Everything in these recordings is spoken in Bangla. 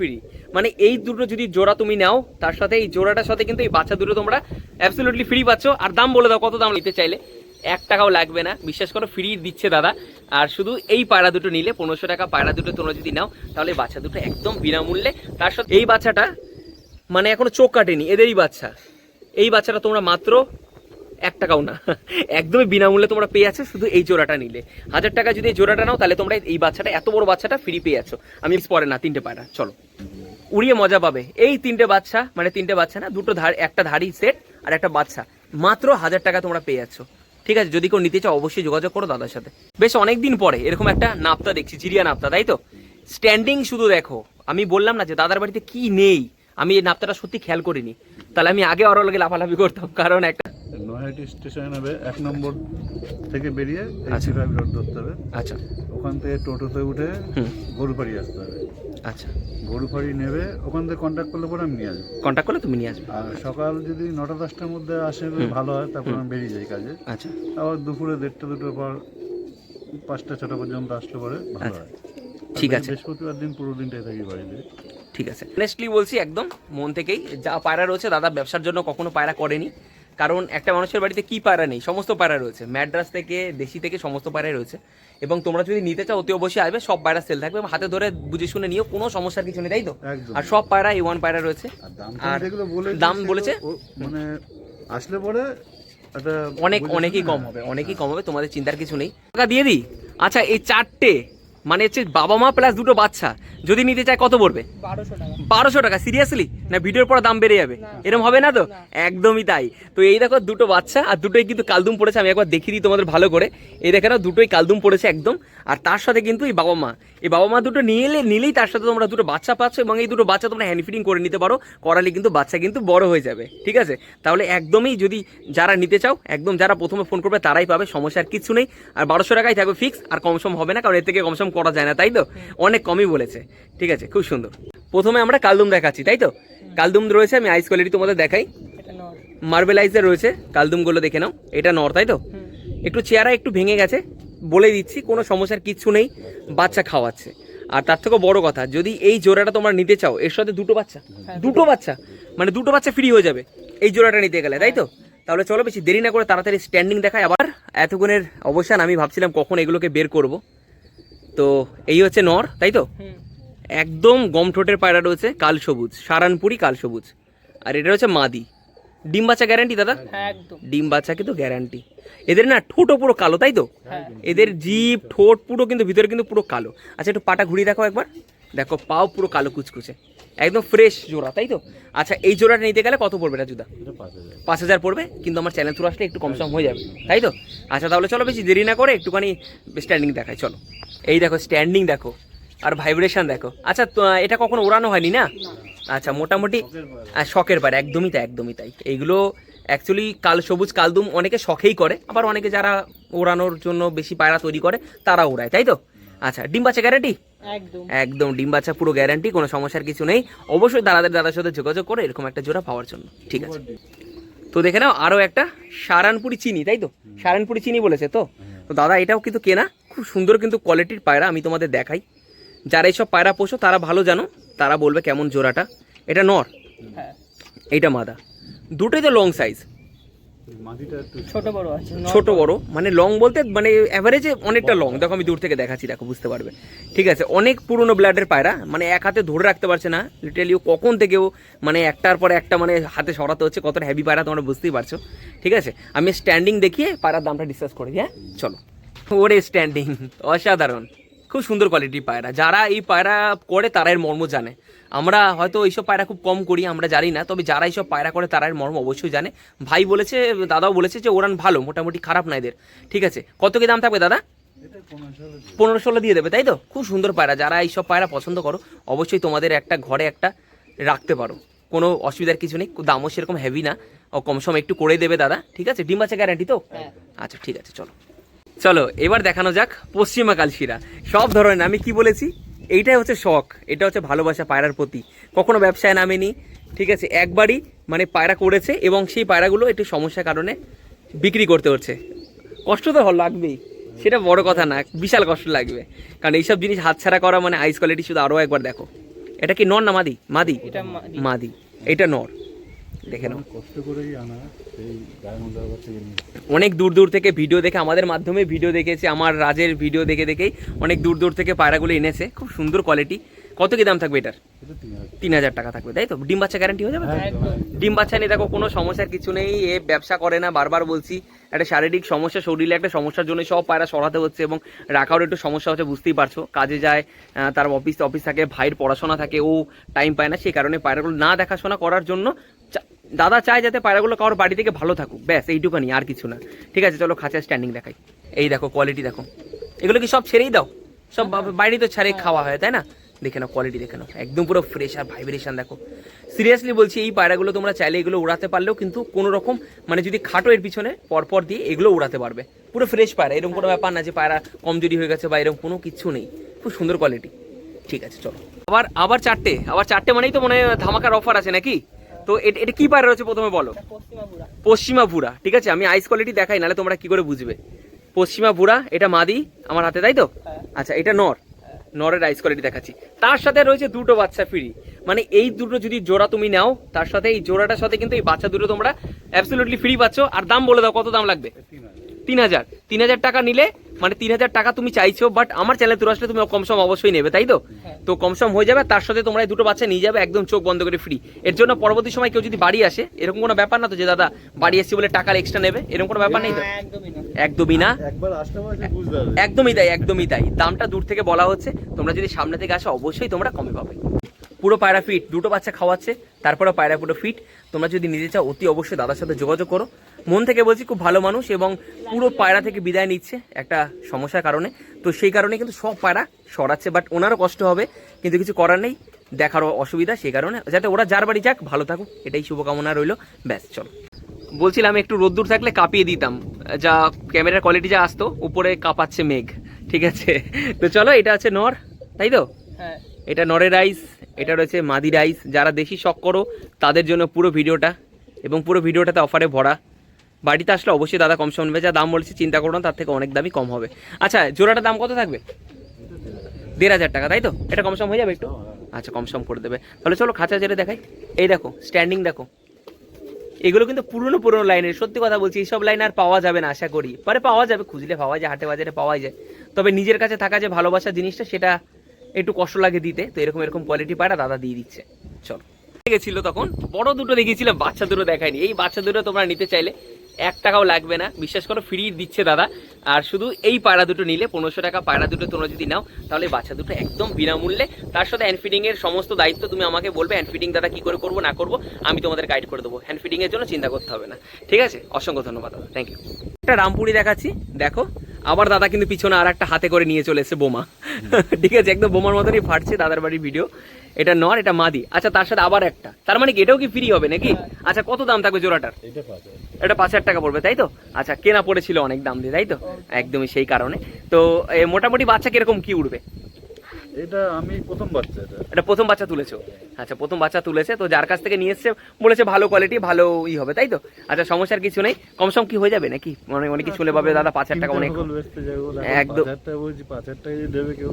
ফ্রি। মানে এই দুটো যদি জোড়া তুমি নাও, তার সাথে এই জোড়াটার সাথে কিন্তু এই বাচ্চা দুটো তোমরা অ্যাবসলিউটলি ফ্রি পাচ্ছ। আর দাম বলে দাও, কত দাম নিতে চাইলে? 1 টাকাও লাগবে না, বিশ্বাস করো, ফ্রি দিচ্ছে দাদা। আর শুধু এই পায়রা দুটো নিলে 1500 টাকা পায়রা দুটো তোমরা যদি নাও, তাহলে বাচ্চা দুটো একদম বিনামূল্যে। তার সাথে এই বাচ্চাটা মানে এখনো চোখ কাটেনি, এদেরই বাচ্চা। এই বাচ্চাটা তোমরা মাত্র 1 টাকাও না, একদমই বিনামূল্যে তোমরা পেয়ে যাচ্ছ শুধু এই জোড়াটা নিলে। 1000 টাকা যদি এই জোড়াটা নাও, তাহলে তোমরা এই বাচ্চাটা, এত বড় বাচ্চাটা ফ্রি পেয়ে যাচ্ছ। আমি পরে না, 3টে পায়রা, চলো উড়িয়ে মজা পাবে। এই 3টে বাচ্চা, মানে 3টে বাচ্চা না, দুটো একটা ধাড়ি সেট আর একটা বাচ্চা, মাত্র 1000 টাকা তোমরা পেয়ে যাচ্ছ। ঠিক আছে, যদি কেউ নিতে চাও অবশ্যই যোগাযোগ করো দাদার সাথে। বেশ অনেকদিন পরে এরকম একটা নাপ্তা দেখছি, জিরিয়া নাপ্তা, তাই তো? স্ট্যান্ডিং শুধু দেখো, আমি বললাম না যে দাদার বাড়িতে কি নেই, আমি এই নাপ্তাটা সত্যি খেয়াল করিনি, তাহলে আমি আগে আরো লাগে লাফালাফি করতাম। কারণ একটা নৈহাটি স্টেশনে নেবে, 1 নম্বর থেকে বেরিয়ে 85 রোড ধরতে হবে। আচ্ছা, ওখান থেকে টোটোতে উঠে গরুপাড়ি আসতে হবে। আচ্ছা, গরুপাড়ি নেবে, ওখান থেকে কন্ট্যাক্ট করলে পরে আমি নিয়ে আসবো। কন্ট্যাক্ট করলে তুমি নিয়ে আসবে। আর সকাল যদি 9টা-10টার মধ্যে আসে ভালো হয়, তারপর আমি বেরিয়ে যাই কাজে। আচ্ছা, আবার দুপুরে 1:30-2টোর পর 5টা-6টা পর্যন্ত আসলে পরে ভালো হয়। ঠিক আছে, বৃহস্পতিবার দিন পুরো দিনটাই থাকি বাড়িতে। ঠিক আছে। অনেস্টলি বলছি, একদম মন থেকেই, যা পায়রা রয়েছে দাদা ব্যবসার জন্য কখনো পায়রা করেনি। কারণ একটা মানুষের বাড়িতে কি পায়রা নেই, সমস্ত পায়রা রয়েছে, ম্যাড্রাস থেকে দেশি থেকে সমস্ত পায়রাই রয়েছে। এবং তোমরা যদি নিতে চাও অতি অবশ্যই আসবে, সব পায়রা সেল থাকবে, হাতে ধরে বুঝে শুনে নিও, কোনো সমস্যার কিছু নেই, তাই তো? আর সব পায়রা A1 পায়রা রয়েছে। আর দাম বলেছে মানে আসলে পরে অনেকই কম হবে, অনেকই কম হবে, তোমাদের চিন্তার কিছু নেই। টাকা দিয়ে দিই। আচ্ছা, এই 4টে মানে হচ্ছে বাবা মা প্লাস দুটো বাচ্চা যদি নিতে চায় কত পড়বে? 1200 টাকা। সিরিয়াসলি না? ভিডিওর পর দাম বেড়ে যাবে, এরকম হবে না তো? একদমই তাই। তো এই দেখো দুটো বাচ্চা, আর দুটোই কিন্তু কালদুম পড়েছে। আমি একবার দেখিয়ে দিই তোমাদের ভালো করে। এই দেখে না, দুটোই কালদুম পড়েছে একদম। আর তার সাথে কিন্তু এই বাবা মা দুটো নিলেই তার সাথে তোমরা দুটো বাচ্চা পাচ্ছ। এবং এই দুটো বাচ্চা তোমরা হ্যান্ড ফিডিং করে নিতে পারো, করালে কিন্তু বাচ্চা কিন্তু বড় হয়ে যাবে। ঠিক আছে, তাহলে একদমই যদি যারা নিতে চাও, একদম যারা প্রথমে ফোন করবে তারাই পাবে, সমস্যার কিছু নেই। আর 1200 টাকাই থাকবে ফিক্স, আর কমসম হবে না, কারণ এর থেকে কমসম করা যায় না, তাই তো? অনেক কমই বলেছে। ঠিক আছে, খুব সুন্দর। প্রথমে আমরা কালদুম দেখাচ্ছি, তাই তো? কালদুম রয়েছে, আমি আইস কোয়ালিটি তোমাদের দেখাই। মার্বেলাইজের রয়েছে কালদুমগুলো, দেখে নাও। এটা নর, তাই তো? একটু চেহারা একটু ভেঙে গেছে, বলে দিচ্ছি, কোনো সমস্যার কিচ্ছু নেই, বাচ্চা খাওয়াচ্ছে। আর তার থেকেও বড় কথা, যদি এই জোড়াটা তোমরা নিতে চাও, এর সাথে দুটো বাচ্চা মানে দুটো বাচ্চা ফ্রি হয়ে যাবে এই জোড়াটা নিতে গেলে, তাই তো? তাহলে চলো বেশি দেরি না করে তাড়াতাড়ি স্ট্যান্ডিং দেখায়। আবার এতক্ষণের অবসান, আমি ভাবছিলাম কখন এগুলোকে বের করব। তো এই হচ্ছে নর, তাই তো? একদম গম ঠোঁটের পায়রা রয়েছে, কাল সবুজ, সারানপুরি কাল সবুজ। আর এটা হচ্ছে মাদি। ডিম বাচ্চা গ্যারান্টি দাদা? ডিম বাচ্চা কিন্তু গ্যারান্টি। এদের না ঠোঁটও পুরো কালো, তাই তো? এদের জিভ ঠোঁট পুরো কিন্তু ভিতরে কিন্তু পুরো কালো। আচ্ছা, একটু পাটা ঘুরিয়ে দেখো একবার, দেখো পাও পুরো কালো কুচকুচে, একদম ফ্রেশ জোড়া, তাই তো? আচ্ছা, এই জোড়াটা নিতে গেলে কত পড়বে রাজুদা? 5000 পড়বে, কিন্তু আমার চ্যানেল থ্রু আসলে একটু কমসম হয়ে যাবে, তাই তো? আচ্ছা, তাহলে চলো বেশি দেরি না করে একটুখানি স্ট্যান্ডিং দেখাই, চলো। এই দেখো স্ট্যান্ডিং দেখো, আর ভাইব্রেশন দেখো। আচ্ছা, এটা কখনো ওড়ানো হয়নি না? আচ্ছা, মোটামুটি শখের পায়রা, একদমই তাই। এইগুলো অ্যাকচুয়ালি কাল সবুজ কালদুম অনেকে শখেই করে, আবার অনেকে যারা ওড়ানোর জন্য বেশি পায়রা তৈরি করে তারা ওড়ায়, তাই তো? আচ্ছা, ডিম বাচ্চা গ্যারান্টি? একদম ডিম বাচ্চা পুরো গ্যারান্টি, কোনো সমস্যার কিছু নেই। অবশ্যই দাদার সাথে যোগাযোগ করে এরকম একটা জোড়া পাওয়ার জন্য। ঠিক আছে, তো দেখে নাও আরও একটা সারানপুরি চিনি, তাই তো? সারানপুরি চিনি বলেছে তো? তো দাদা এটাও কিন্তু কেনা, খুব সুন্দর কিন্তু কোয়ালিটির পায়রা। আমি তোমাদের দেখাই, যারা এইসব পায়রা পোষো তারা ভালো জানো, তারা বলবে কেমন জোড়াটা। এটা নর, এইটা মাদা, দুটোই তো লং সাইজ, ছোট বড় মানে লং বলতে মানে অ্যাভারেজে অনেকটা লং। দেখো আমি দূর থেকে দেখাচ্ছি, দেখো বুঝতে পারবে। ঠিক আছে, অনেক পুরনো ব্লাডের পায়রা, মানে এক হাতে ধরে রাখতে পারছে না লিটারালি, কখন থেকেও মানে একটার পর একটা মানে হাতে সরাতে হচ্ছে, কতটা হেভি পায়রা তোমরা বুঝতেই পারছো। ঠিক আছে, আমি স্ট্যান্ডিং দেখিয়ে পায়রার দামটা ডিসকাস করি। হ্যাঁ চলো। ওরে স্ট্যান্ডিং অসাধারণ, খুব সুন্দর কোয়ালিটির পায়রা। যারা এই পায়রা করে তারা এর মর্ম জানে। আমরা হয়তো এইসব পায়রা খুব কম করি, আমরা জানি না, তবে যারা এইসব পায়রা করে তারা এর মর্ম অবশ্যই জানে। ভাই বলেছে, দাদাও বলেছে যে ওরান ভালো, মোটামুটি খারাপ না এদের। ঠিক আছে, কত কি দাম থাকবে দাদা? 1500 দিয়ে দেবে, তাই তো? খুব সুন্দর পায়রা, যারা এইসব পায়রা পছন্দ করো অবশ্যই তোমাদের একটা ঘরে একটা রাখতে পারো, কোনো অসুবিধার কিছু নেই। দামও সেরকম হেভি না, ও কম সম একটু করে দেবে দাদা। ঠিক আছে, ডিম বাচ্চা গ্যারান্টি তো? আচ্ছা ঠিক আছে, চলো এবার দেখানো যাক পশ্চিমা কালশিরা। সব ধরনের, আমি কি বলেছি, এইটাই হচ্ছে শখ, এটা হচ্ছে ভালোবাসা পায়রার প্রতি, কখনো ব্যবসায় নামেনি। ঠিক আছে, একবারই মানে পায়রা করেছে, এবং সেই পায়রাগুলো একটু সমস্যার কারণে বিক্রি করতে হচ্ছে। কষ্ট তো লাগবেই, সেটা বড় কথা না, বিশাল কষ্ট লাগবে, কারণ এইসব জিনিস হাতছাড়া করা মানে আইস কোয়ালিটি শুধু আরও একবার দেখো, এটা কি নর না মাদি? মাদি, এটা মাদি। মাদি। এটা নর, দেখে নাও। কষ্ট করেই আনা সেই ডায়মন্ড হারবার থেকে নিয়ে। অনেক দূর দূর থেকে ভিডিও দেখে, আমাদের মাধ্যমে ভিডিও দেখেছে, আমার রাজের ভিডিও দেখে দেখেই অনেক দূর দূর থেকে পায়রাগুলো এনেছে। খুব সুন্দর কোয়ালিটি। কত কি দাম থাকবে এটার? এটা 3000। 3000 টাকা থাকবে, তাই তো? ডিম বাচ্চা গ্যারান্টি হয়ে যাবে তো? একদম। ডিম বাচ্চা নিয়ে দেখো কোনো সমস্যার কিছু নেই। এ ব্যবসা করে না, বারবার বলছি। একটা শারীরিক সমস্যা, শরীরে একটা সমস্যার জন্য সব পায়রা সরাতে হচ্ছে এবং রাখারও একটু সমস্যা হচ্ছে, বুঝতেই পারছো। কাজে যায়, তার অফিস থাকে, ভাইয়ের পড়াশোনা থাকে, ও টাইম পায় না। সেই কারণে পায়রাগুলো না দেখাশোনা করার জন্য দাদা চায় যাতে পায়রাগুলো কারোর বাড়ি থেকে ভালো থাকুক, ব্যাস এইটুকানি, আর কিছু না। ঠিক আছে, চলো খাঁচার স্ট্যান্ডিং দেখাই। এই দেখো কোয়ালিটি দেখো। এগুলো কি সব ছেড়েই দাও? সব বাইরে তো ছাড়ে খাওয়া হয়, তাই না? দেখে নাও কোয়ালিটি, দেখে নাও, একদম পুরো ফ্রেশ। আর ভাইব্রেশন দেখো। সিরিয়াসলি বলছি, এই পায়রাগুলো তোমরা চাইলে এগুলো উড়াতে পারলেও কিন্তু কোনো রকম মানে যদি খাটো এর পিছনে পরপর দিয়ে এগুলো উড়াতে পারবে। পুরো ফ্রেশ পায়রা, এরকম কোনো ব্যাপার না যে পায়রা কমজোরি হয়ে গেছে বা এরকম কোনো কিছু নেই। খুব সুন্দর কোয়ালিটি। ঠিক আছে, চলো। আবার চারটে মানেই তো মনে হয় ধামাকার অফার আছে নাকি? তো এটা কি পায়রা রয়েছে প্রথমে বলো? পশ্চিমা ভুরা। ঠিক আছে, আমি আইস কোয়ালিটি দেখাই, নাহলে তোমরা কি করে বুঝবে। পশ্চিমা ভুরা, এটা মাদি আমার হাতে, তাই তো? আচ্ছা, এটা নর, নরের আইস কোয়ালিটি দেখাচ্ছি। তার সাথে রয়েছে দুটো বাচ্চা ফ্রি। মানে এই দুটো যদি জোড়া তুমি নাও, তার সাথে এই জোড়াটার সাথে কিন্তু এই বাচ্চা দুটো তোমরা অ্যাবসলিউটলি ফ্রি পাচ্ছ। আর দাম বলে দাও, কত দাম লাগবে? 3000। 3000 টাকা নিলে মানে 3000 টাকা তুমি চাইছো, বাট আমার চ্যানেল তুলে আসলে তুমি কমসম অবশ্যই নেবে, তাই তো? তো কমসম হয়ে যাবে। তার সাথে তোমরা এই দুটো বাচ্চা নিয়ে যাবে একদম চোখ বন্ধ করে ফ্রি। এর জন্য পরবর্তী সময় কেউ যদি বাড়ি আসে, এরকম কোনো ব্যাপার না তো যে দাদা বাড়ি আসছি বলে টাকার এক্সট্রা নেবে, এরকম কোনো ব্যাপার নেই তো? একদমই না, একবার আসতে পারলে বুঝতে হবে। একদমই তাই। দামটা দূর থেকে বলা হচ্ছে, তোমরা যদি সামনে থেকে আসো অবশ্যই তোমরা কমে পাবে। পুরো পায়রা ফিট, দুটো বাচ্চা খাওয়াচ্ছে, তারপরে পায়রা পুরো ফিট। তোমরা যদি নিতে চাও অতি অবশ্যই দাদার সাথে যোগাযোগ করো। মন থেকে বলছি, খুব ভালো মানুষ এবং পুরো পায়রা থেকে বিদায় নিচ্ছে একটা সমস্যার কারণে। তো সেই কারণে কিন্তু সব পায়রা সরাচ্ছে, বাট ওনারও কষ্ট হবে, কিন্তু কিছু করার নেই, দেখারও অসুবিধা। সেই কারণে যাতে ওরা যার বাড়ি যাক, ভালো থাকুক, এটাই শুভকামনা রইলো। ব্যাস, চলো। বলছিলাম একটু রোদ্দুর থাকলে কাঁপিয়ে দিতাম, যা ক্যামেরার কোয়ালিটি যা আসতো, উপরে কাঁপাচ্ছে মেঘ। ঠিক আছে, তো চলো। এটা আছে নর, তাই তো? এটা নরের রাইস, এটা রয়েছে মাদি রাইস। যারা দেশি শখ করো তাদের জন্য পুরো ভিডিওটা, এবং পুরো ভিডিওটাতে অফারে ভরা। বাড়িতে আসলে অবশ্যই দাদা কম সম নেবে, যা দাম বলেছি চিন্তা করো না, তার থেকে অনেক দামই কম হবে। আচ্ছা, জোড়াটার দাম কত থাকবে? 1500 টাকা, তাই তো? এটা কম সম হয়ে যাবে একটু? আচ্ছা, কম সম করে দেবে। তাহলে চলো খাঁচা যেটা দেখাই। এই দেখো স্ট্যান্ডিং দেখো। এগুলো কিন্তু পুরনো লাইনের, সত্যি কথা বলছি, এইসব লাইন আর পাওয়া যাবে না আশা করি। পরে পাওয়া যাবে, খুঁজলে পাওয়া যায়, হাটে বাজারে পাওয়া যায়। তবে নিজের কাছে থাকা যে ভালোবাসা জিনিসটা, সেটা একটু কষ্ট লাগে দিতে। তো এরকম কোয়ালিটি পায়রা দাদা দিয়ে দিচ্ছে। চলো। গেছিল তখন বড় দুটো দেখিয়েছিলাম, বাচ্চা দুটো দেখায়নি। এই বাচ্চা দুটো তোমরা নিতে চাইলে 1 টাকাও লাগবে না, বিশ্বাস করো, ফ্রি দিচ্ছে দাদা। আর শুধু এই পায়রা দুটো নিলে 1500 টাকা পায়রা দুটো তোমরা যদি নাও, তাহলে বাচ্চা দুটো একদম বিনামূল্যে। তার সাথে হ্যান্ড ফিডিং এর সমস্ত দায়িত্ব তুমি আমাকে বলবে, হ্যান্ড ফিডিং দাদা কি করে করবো না করবো আমি তোমাদের গাইড করে দেবো। হ্যান্ড ফিডিং এর জন্য চিন্তা করতে হবে না। ঠিক আছে, অসংখ্য ধন্যবাদ দাদা, থ্যাংক ইউ। একটা রামপুরি দেখাচ্ছি, দেখো। আবার দাদা কিন্তু পিছনে আর একটা হাতে করে নিয়ে চলে এসেছে বোমা। ঠিক আছে, একদম বোমার মতনই ফাটছে দাদার বাড়ির ভিডিও। এটা নর, এটা মাদি। আচ্ছা, তার সাথে আবার একটা, তার মানে কি এটাও কি ফ্রি হবে নাকি? আচ্ছা, কত দাম থাকবে জোড়াটার? এটা 5000 টাকা পড়বে, তাই তো? আচ্ছা, কেনা পড়েছিল অনেক দাম দিয়ে, তাই তো? একদমই সেই কারণে। তো মোটামুটি বাচ্চা কিরকম কি উঠবে? এটা আমি প্রথম বাচ্চা। এটা প্রথম বাচ্চা তুলেছো? আচ্ছা, প্রথম বাচ্চা তুলেছে। তো যার কাছ থেকে নিয়ে এসছে বলেছে ভালো কোয়ালিটি, ভালো হবে, তাই তো? আচ্ছা, সমস্যার কিছু নেই, কমসম কি হয়ে যাবে নাকি? মানে অনেক কিছু ভাবে দাদা 5000 টাকা অনেক, একদম। 5000 টাকা দেবে কেউ?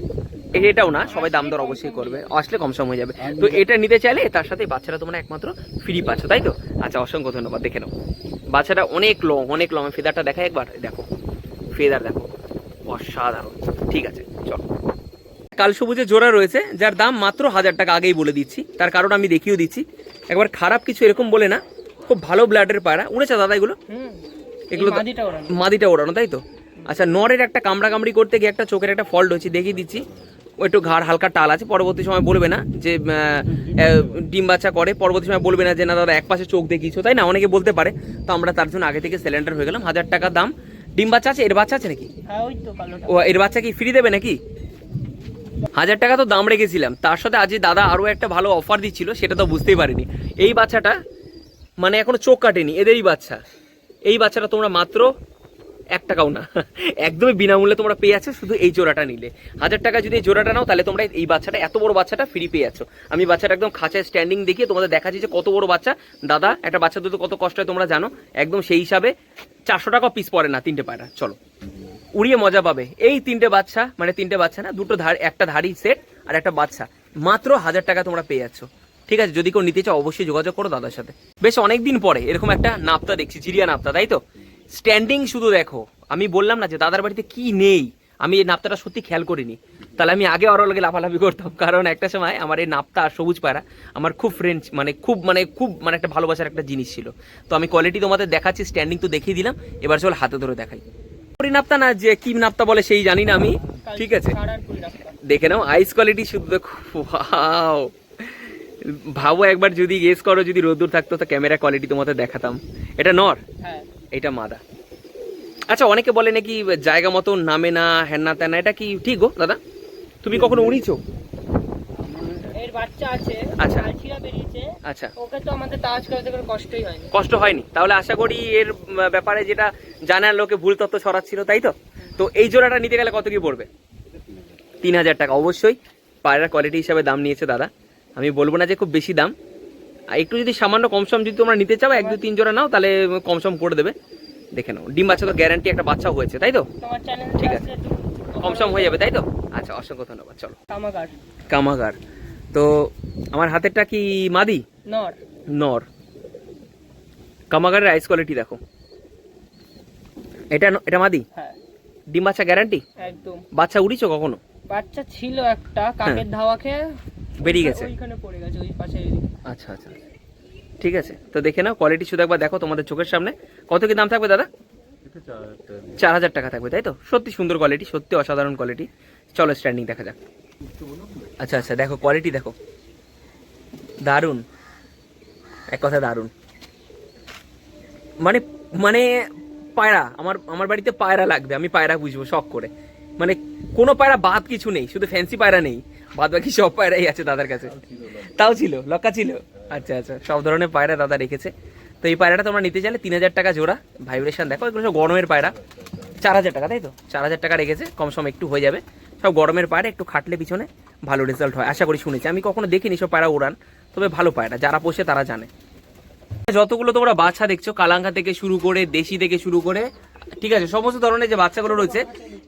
এটাও না, সবাই দাম দর অবশ্যই করবে, আসলে কমসম হয়ে যাবে। তো এটা নিতে চাইলে তার সাথে বাচ্চাটা তোমরা একমাত্র ফ্রি পাচ্ছ, তাই তো? আচ্ছা, অসংখ্য ধন্যবাদ। দেখে নাও বাচ্চাটা অনেক লং। ফেদারটা দেখা একবার, দেখো ফেদার দেখো, অসাধারণ। ঠিক আছে, চলো। কাল সবুজের জোড়া রয়েছে, যার দাম মাত্র 1000 টাকা, আগেই বলে দিচ্ছি। তার কারণ আমি দেখিয়েও দিচ্ছি। একবার খারাপ কিছু এরকম বলে না, খুব ভালো ব্লাডের পায়রা। উড়েছে দাদা এগুলো? এগুলো মাদিটা ওড়ানো, তাই তো? আচ্ছা, নরের একটা কামড়াকামড়ি করতে গিয়ে একটা চোখের একটা ফল্ট হয়েছে, দেখিয়ে দিচ্ছি। ও একটু ঘাড় হালকা টাল আছে। পরবর্তী সময় বলবে না যে ডিম বাচ্চা করে, পরবর্তী সময় বলবে না যে না দাদা এক পাশে চোখ দেখিয়েছো, তাই না? অনেকে বলতে পারে। তো আমরা তার জন্য আগে থেকে সিলিন্ডার হয়ে গেলাম। 1000 টাকা দাম। ডিম বাচ্চা আছে? এর বাচ্চা আছে নাকি? ও, এর বাচ্চা কি ফ্রি দেবে নাকি? 1000 টাকা তো দাম রেখেছিলাম, তার সাথে আজ দাদা আরও একটা ভালো অফার দিচ্ছিল, সেটা তো বুঝতেই পারিনি। এই বাচ্চাটা মানে এখনো চোখ কাটেনি, এদেরই বাচ্চা। এই বাচ্চাটা তোমরা মাত্র 1 টাকাও না, একদমই বিনামূল্যে তোমরা পেয়ে যাচ্ছ শুধু এই জোড়াটা নিলে। 1000 টাকা যদি এই জোড়াটা নাও, তাহলে তোমরা এই বাচ্চাটা, এত বড় বাচ্চাটা ফ্রি পেয়ে যাচ্ছ। আমি বাচ্চাটা একদম খাঁচায় স্ট্যান্ডিং দেখিয়ে তোমাদের দেখাচ্ছি যে কত বড় বাচ্চা। দাদা একটা বাচ্চা দুটো কত কষ্ট হয় তোমরা জানো, একদম সেই হিসাবে 400 টাকা পিস পড়ে না 3টে পায়রা। চলো, উড়িয়ে মজা পাবে। এই 3টে বাচ্চা, মানে 3টে বাচ্চা না, দুটো ধার, একটা ধারি সেট আর একটা বাচ্চা, মাত্র 1000 টাকা তোমরা পেয়ে যাচ্ছ। ঠিক আছে, যদি কেউ নিতে চাও অবশ্যই যোগাযোগ করো দাদার সাথে। বেশ অনেকদিন পরে এরকম একটা নাপ্তা দেখছি, জিরিয়া নাপ্তা, তাই তো? স্ট্যান্ডিং শুধু দেখো, আমি বললাম না যে দাদার বাড়িতে কি নেই, আমি এই নাপ্তাটা সত্যি খেয়াল করিনি, তাহলে আমি আগে আরও লগে লাফালাফি করতাম। কারণ একটা সময় আমার এই নাপ্তা আর সবুজ পায়রা আমার খুব ফ্রেন্ড, খুব একটা ভালোবাসার একটা জিনিস ছিল। তো আমি কোয়ালিটি তোমাদের দেখাচ্ছি, স্ট্যান্ডিং তো দেখিয়ে দিলাম, এবার চল হাতে ধরে দেখাই। নাপ্তা না, যে কি নাপ্তা বলে সেই জানি না আমি। ঠিক আছে, দেখে নাও আইস কোয়ালিটি শুধু দেখো। ওয়াও, ভাবো একবার যদি গেস করো, যদি রোদ্দুর থাকতো তো ক্যামেরা কোয়ালিটি তোমাদের দেখাতাম। এটা নর, এটা মাদা। আচ্ছা, অনেকে বলে নাকি জায়গা মতো নামে না, হ্যান না ত্যান না, এটা কি ঠিক গো দাদা? তুমি কখনো উড়িয়েছো? এর বাচ্চা আছে, আচ্ছা। কালচিরা বেরিয়েছে। আচ্ছা, ওকে তো আমাদের তাজ করতে কোনো কষ্টই হয়নি। কষ্ট হয়নি? তাহলে আশা করি এর ব্যাপারে যেটা জানার লোকে ভুল তথ্য ছড়াচ্ছিল, তাই তো? তো এই জোড়াটা নিতে গেলে কত কি পড়বে? 3000 টাকা। অবশ্যই পায়রার কোয়ালিটি হিসাবে দাম নিয়েছে দাদা, আমি বলবো না যে খুব বেশি দাম। আর একটু যদি সামান্য কমসম যদি তোমরা নিতে চাও, 1-2-3 জোড়া নাও, তাহলে কমসম করে দেবে। দেখে নাও, ডিম বাচ্চা তো গ্যারান্টি, একটা বাচ্চা হয়েছে, তাই তো? তোমার চ্যানেল ঠিক আছে, কমসম হয়ে যাবে, তাই তো? আচ্ছা, অসংখ্য ধন্যবাদ। চলো, কামাগার কামাগার। তো আমার হাতেরটা কি মাদি? নর। নর। কামাগারের আইস কোয়ালিটি দেখো, এটা মাদি। হ্যাঁ, ডিম বাচ্চা গ্যারান্টি? একদম। বাচ্চা উড়িয়েছো কখনো? বাচ্চা ছিল একটা, কাকের ধাওয়া খেয়ে বেরিয়ে গেছে, ওইখানে পড়ে গেছে, ওই পাশে। আচ্ছা আচ্ছা, ঠিক আছে। তো দেখে নাও, কোয়ালিটি শুধু একবার দেখো তোমাদের চোখের সামনে। কত কি দাম থাকবে দাদা? এটা 4000 টাকা। 4000 টাকা থাকবে, তাই তো? সত্যি সুন্দর কোয়ালিটি, সত্যি অসাধারণ কোয়ালিটি। চলো স্ট্যান্ডিং দেখা যাক। আচ্ছা আচ্ছা, দেখো কোয়ালিটি দেখো, দারুণ, এক কথা দারুণ। মানে মানে পায়রা, আমার বাড়িতে পায়রা লাগবে, আমি পায়রা বুঝবো শখ করে। মানে কোনো পায়রা বাদ কিছু নেই, শুধু ফ্যান্সি পায়রা নেই, বাদ বাকি সব পায়রাই আছে দাদার কাছে। তাও ছিল, লক্কা ছিল। আচ্ছা আচ্ছা, সব ধরনের পায়রা দাদা রেখেছে। তো এই পায়রাটা তোমরা নিতে চাইলে 3000 টাকা জোড়া। ভাইব্রেশন দেখো, এগুলো সব গরমের পায়রা। 4000 টাকা, তাই তো? 4000 টাকা রেখেছে, কম সম একটু হয়ে যাবে। সব গরমের পায়রা, একটু খাটলে পিছনে ভালো রেজাল্ট হয় আশা করি, শুনেছি। আমি কখনো দেখিনি সব পায়রা উড়ান, তবে ভালো পায়রা, যারা পোষে তারা জানে। যতগুলো তোমরা বাচ্চা দেখছো, কালাঙ্কা থেকে শুরু করে, দেশি থেকে শুরু করে, ঠিক আছে, সমস্ত ধরনের যে বাচ্চাগুলো রয়েছে,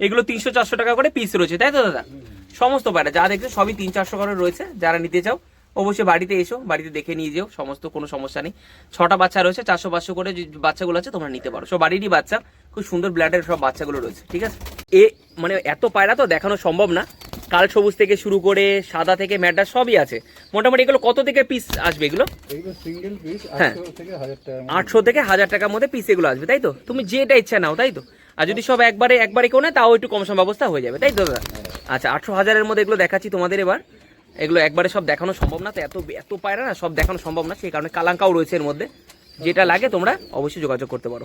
এগুলো 300-400 টাকা করে পিস রয়েছে, তাই তো দাদা? সমস্ত পায়রা যা দেখছো সবই 300-400 করে রয়েছে। যারা নিতে চাও অবশ্যই বাড়িতে এসো, বাড়িতে দেখে নিয়ে যেও, সমস্ত কোনো সমস্যা নেই। 6টা বাচ্চা রয়েছে, 400-500 করে যে বাচ্চাগুলো আছে তোমরা নিতে পারো। সব বাড়িরই বাচ্চা, খুব সুন্দর ব্লাডের সব বাচ্চাগুলো রয়েছে, ঠিক আছে? মানে এত পায়রা তো দেখানো সম্ভব না। কাল সবুজ থেকে শুরু করে সাদা থেকে ম্যাডার সবই আছে। মোটামুটি এগুলো কত থেকে পিস আসবে এগুলো? এইগুলো সিঙ্গেল পিস হ্যাঁ, 800 থেকে 1000 টাকা। 800 থেকে 1000 টাকার মধ্যে পিস এগুলো আসবে, তাই তো? তুমি যেটা ইচ্ছা নাও, তাই তো? আর যদি সব একবারে কেউ নেয়, তাও একটু কম সম ব্যবস্থা হয়ে যাবে, তাই তো দাদা? আচ্ছা, 800-1000-এর মধ্যে এগুলো দেখাচ্ছি তোমাদের এবার। এগুলো একবারে সব দেখানো সম্ভব না, তো এত পায়রা না সব দেখানো সম্ভব না, সেই কারণে কালাঙ্কাও রয়েছে এর মধ্যে। যেটা লাগে তোমরা অবশ্যই যোগাযোগ করতে পারো।